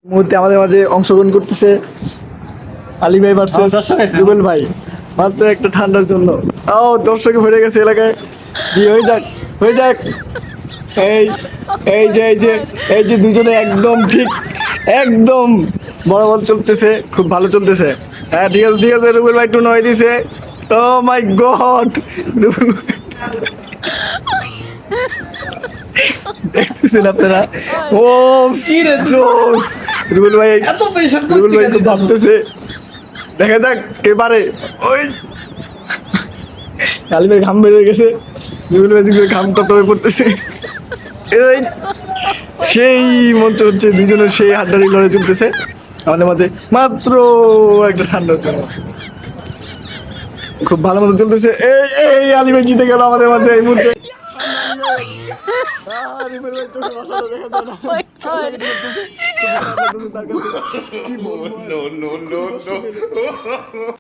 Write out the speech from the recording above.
মুহূর্তে আমাদের মাঝে অংশগ্রহণ করতেছে আলী ভাই ভার্সেস রুবেল ভাই, মাত্র একটা ঠান্ডার জন্য। তাও দর্শকে ভরে গেছে এলাকায়। জি, হয়ে যাক, হয়ে যাক। এই এই যে এই যে এই যে দুজনে একদম ঠিক, একদম বরাবর চলতেছে, খুব ভালো চলতেছে। হ্যাঁ, ঠিক আছে, ঠিক আছে। রুবেল ভাই 2 নয় দিছে। ও মাই গড, দেখতেছেন আপনারা? ও জোস! রুবেল ভাই, এত প্রেশার রুবেল ভাই খুব ভাবতেছে। দেখা যাক কে পারে। ওই কালিমের ঘাম বের হয়ে গেছে, রুবেল ভাই দিকে ঘাম টপটপে পড়তেছে। এই সেই মঞ্চ হচ্ছে, দুজনের সেই হাড্ডারি লড়াই চলতেছে আমাদের মাঝে, মাত্র একটা ঠান্ডার জন্য। খুব ভালো মতো চলতেছে। এই এই আলী ভাই জিতে গেল আমাদের মাঝে এই মুহূর্তে। রুবেল ভাই চোখে ভাষাটা দেখা যায় না। তার কাছে কি বলবো আর? no, no, no, no.